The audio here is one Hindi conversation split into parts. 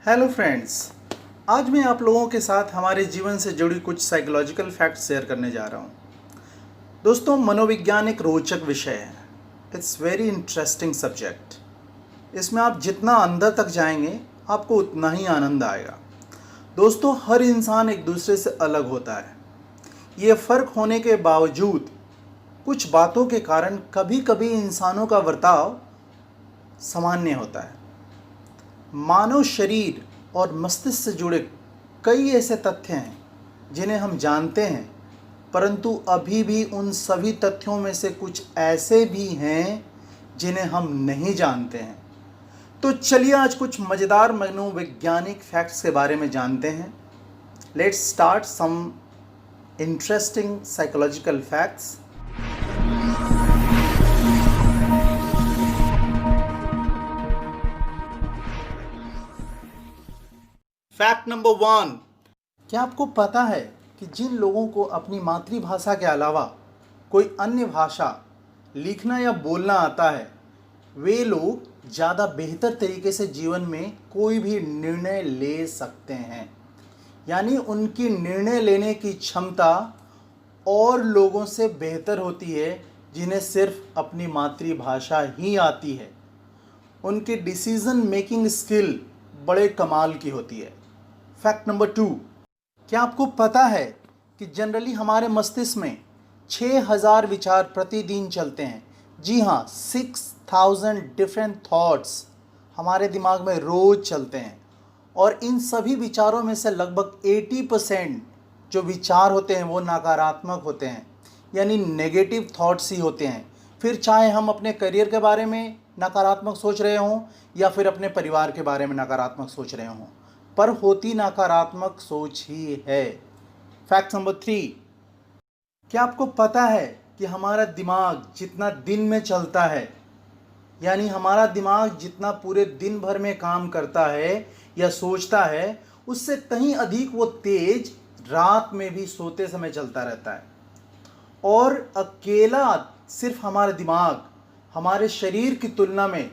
Hello friends. आज मैं आप लोगों के साथ हमारे जीवन से जुड़ी कुछ साइकोलॉजिकल फैक्ट्स शेयर करने जा रहा हूँ। दोस्तों, मनोविज्ञान एक रोचक विषय है। It's very interesting subject. इसमें आप जितना अंदर तक जाएंगे आपको उतना ही आनंद आएगा। दोस्तों, हर इंसान एक दूसरे से अलग होता है। ये फ़र्क होने के बावजूद कुछ बातों के कारण कभी कभी इंसानों का बर्ताव सामान्य होता है। मानव शरीर और मस्तिष्क से जुड़े कई ऐसे तथ्य हैं जिन्हें हम जानते हैं, परंतु अभी भी उन सभी तथ्यों में से कुछ ऐसे भी हैं जिन्हें हम नहीं जानते हैं। तो चलिए आज कुछ मज़ेदार मनोवैज्ञानिक फैक्ट्स के बारे में जानते हैं। Let's start some interesting psychological facts. Fact number 1। क्या आपको पता है कि जिन लोगों को अपनी मातृभाषा के अलावा कोई अन्य भाषा लिखना या बोलना आता है, वे लोग ज़्यादा बेहतर तरीके से जीवन में कोई भी निर्णय ले सकते हैं। यानी उनकी निर्णय लेने की क्षमता और लोगों से बेहतर होती है जिन्हें सिर्फ अपनी मातृभाषा ही आती है। उनकी डिसीजन मेकिंग स्किल बड़े कमाल की होती है। Fact number 2। क्या आपको पता है कि जनरली हमारे मस्तिष्क में 6000 विचार प्रतिदिन चलते हैं। जी हाँ, 6000 डिफरेंट थॉट्स हमारे दिमाग में रोज चलते हैं और इन सभी विचारों में से लगभग 80% जो विचार होते हैं वो नकारात्मक होते हैं, यानी नेगेटिव थॉट्स ही होते हैं। फिर चाहे हम अपने करियर के बारे में नकारात्मक सोच रहे हों या फिर अपने परिवार के बारे में नकारात्मक सोच रहे हों, पर होती नकारात्मक सोच ही है। Fact number 3। क्या आपको पता है कि हमारा दिमाग जितना दिन में चलता है, यानी हमारा दिमाग जितना पूरे दिन भर में काम करता है या सोचता है, उससे कहीं अधिक वो तेज रात में भी सोते समय चलता रहता है। और अकेला सिर्फ हमारा दिमाग हमारे शरीर की तुलना में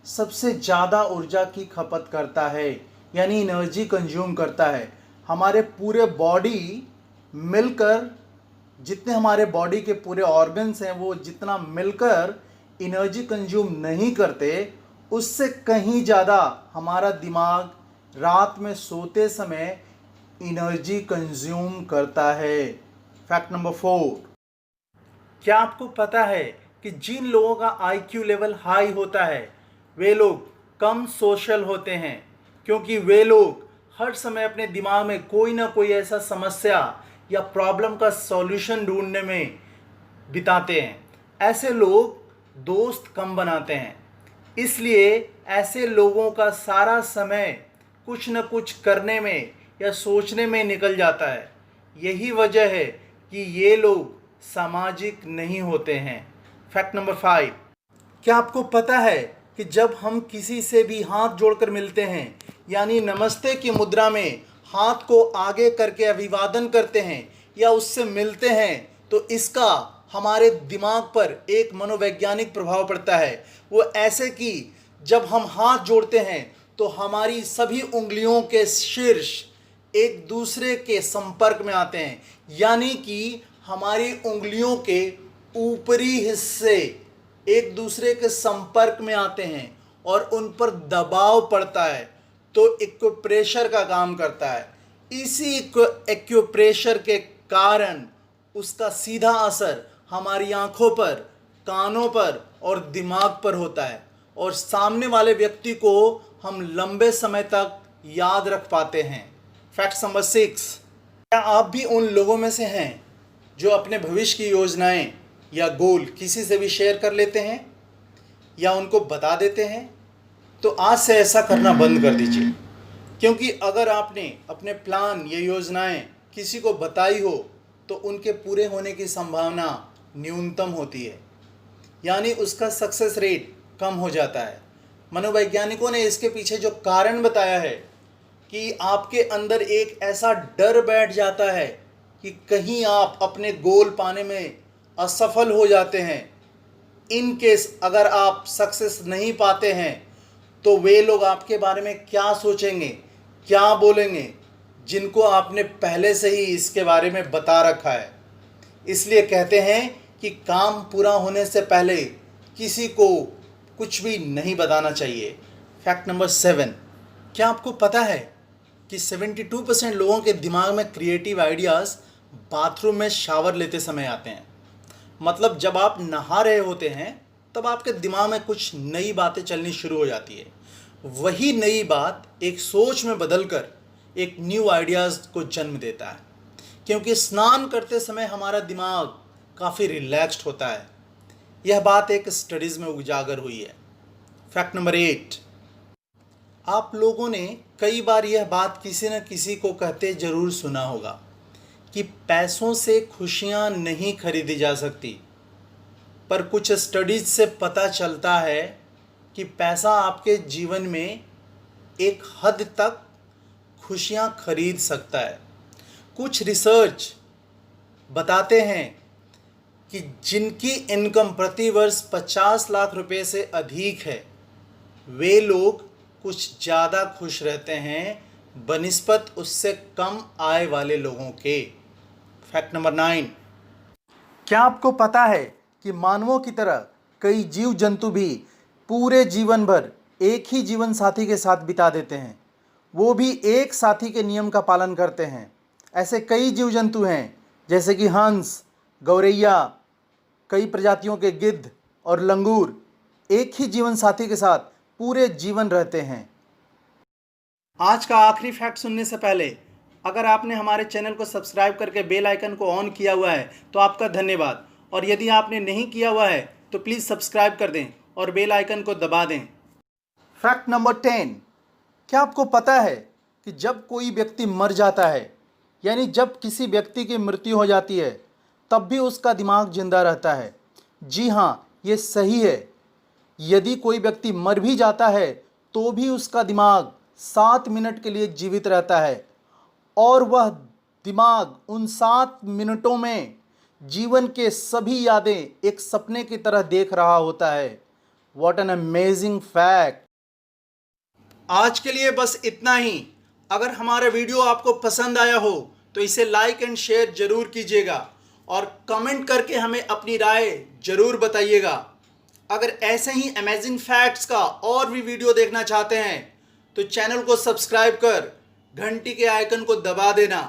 सबसे ज़्यादा ऊर्जा की खपत करता है, यानी एनर्जी कंज्यूम करता है। हमारे पूरे बॉडी मिलकर, जितने हमारे बॉडी के पूरे ऑर्गन्स हैं वो जितना मिलकर एनर्जी कंज्यूम नहीं करते, उससे कहीं ज़्यादा हमारा दिमाग रात में सोते समय एनर्जी कंज्यूम करता है। Fact number 4। क्या आपको पता है कि जिन लोगों का आईक्यू लेवल हाई होता है वे लोग कम सोशल होते हैं, क्योंकि वे लोग हर समय अपने दिमाग में कोई ना कोई ऐसा समस्या या प्रॉब्लम का सॉल्यूशन ढूंढने में बिताते हैं। ऐसे लोग दोस्त कम बनाते हैं, इसलिए ऐसे लोगों का सारा समय कुछ न कुछ करने में या सोचने में निकल जाता है। यही वजह है कि ये लोग सामाजिक नहीं होते हैं। Fact number 5। क्या आपको पता है कि जब हम किसी से भी हाथ जोड़कर मिलते हैं, यानी नमस्ते की मुद्रा में हाथ को आगे करके अभिवादन करते हैं या उससे मिलते हैं, तो इसका हमारे दिमाग पर एक मनोवैज्ञानिक प्रभाव पड़ता है। वो ऐसे कि जब हम हाथ जोड़ते हैं तो हमारी सभी उंगलियों के शीर्ष एक दूसरे के संपर्क में आते हैं, यानी कि हमारी उंगलियों के ऊपरी हिस्से एक दूसरे के संपर्क में आते हैं और उन पर दबाव पड़ता है, तो एक्यूप्रेशर का काम करता है। इसी एक्यूप्रेशर के कारण उसका सीधा असर हमारी आंखों पर, कानों पर और दिमाग पर होता है और सामने वाले व्यक्ति को हम लंबे समय तक याद रख पाते हैं। Fact number 6। क्या आप भी उन लोगों में से हैं जो अपने भविष्य की योजनाएं या गोल किसी से भी शेयर कर लेते हैं या उनको बता देते हैं? तो आज से ऐसा करना बंद कर दीजिए, क्योंकि अगर आपने अपने प्लान या योजनाएं किसी को बताई हो तो उनके पूरे होने की संभावना न्यूनतम होती है, यानी उसका सक्सेस रेट कम हो जाता है। मनोवैज्ञानिकों ने इसके पीछे जो कारण बताया है कि आपके अंदर एक ऐसा डर बैठ जाता है कि कहीं आप अपने गोल पाने में असफल हो जाते हैं। इन केस अगर आप सक्सेस नहीं पाते हैं तो वे लोग आपके बारे में क्या सोचेंगे, क्या बोलेंगे जिनको आपने पहले से ही इसके बारे में बता रखा है। इसलिए कहते हैं कि काम पूरा होने से पहले किसी को कुछ भी नहीं बताना चाहिए। फैक्ट नंबर 7, क्या आपको पता है कि 72% लोगों के दिमाग में क्रिएटिव आइडियाज़ बाथरूम में शावर लेते समय आते हैं। मतलब जब आप नहा रहे होते हैं तब आपके दिमाग में कुछ नई बातें चलनी शुरू हो जाती है। वही नई बात एक सोच में बदलकर एक न्यू आइडियाज़ को जन्म देता है, क्योंकि स्नान करते समय हमारा दिमाग काफ़ी रिलैक्स्ड होता है। यह बात एक स्टडीज़ में उजागर हुई है। फैक्ट नंबर 8, आप लोगों ने कई बार यह बात किसी न किसी को कहते ज़रूर सुना होगा कि पैसों से खुशियाँ नहीं खरीदी जा सकती, पर कुछ स्टडीज से पता चलता है कि पैसा आपके जीवन में एक हद तक खुशियाँ खरीद सकता है। कुछ रिसर्च बताते हैं कि जिनकी इनकम प्रति वर्ष 50 लाख रुपए से अधिक है, वे लोग कुछ ज़्यादा खुश रहते हैं बनिस्बत उससे कम आय वाले लोगों के। फैक्ट नंबर 9, क्या आपको पता है कि मानवों की तरह कई जीव जंतु भी पूरे जीवन भर एक ही जीवन साथी के साथ बिता देते हैं, वो भी एक साथी के नियम का पालन करते हैं। ऐसे कई जीव जंतु हैं जैसे कि हंस, गौरैया, कई प्रजातियों के गिद्ध और लंगूर एक ही जीवन साथी के साथ पूरे जीवन रहते हैं। आज का आखिरी फैक्ट सुनने से पहले अगर आपने हमारे चैनल को सब्सक्राइब करके बेल आइकन को ऑन किया हुआ है तो आपका धन्यवाद, और यदि आपने नहीं किया हुआ है तो प्लीज़ सब्सक्राइब कर दें और बेल आइकन को दबा दें। फैक्ट नंबर 10, क्या आपको पता है कि जब कोई व्यक्ति मर जाता है, यानी जब किसी व्यक्ति की मृत्यु हो जाती है, तब भी उसका दिमाग जिंदा रहता है? जी हाँ, ये सही है। यदि कोई व्यक्ति मर भी जाता है तो भी उसका दिमाग 7 मिनट के लिए जीवित रहता है, और वह दिमाग उन 7 मिनटों में जीवन के सभी यादें एक सपने की तरह देख रहा होता है। What an amazing fact. आज के लिए बस इतना ही। अगर हमारा वीडियो आपको पसंद आया हो तो इसे लाइक एंड शेयर जरूर कीजिएगा, और कमेंट करके हमें अपनी राय जरूर बताइएगा। अगर ऐसे ही अमेजिंग फैक्ट्स का और भी वीडियो देखना चाहते हैं तो चैनल को सब्सक्राइब कर घंटी के आइकन को दबा देना।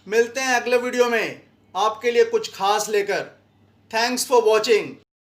मिलते हैं अगले वीडियो में आपके लिए कुछ खास लेकर। Thanks for watching.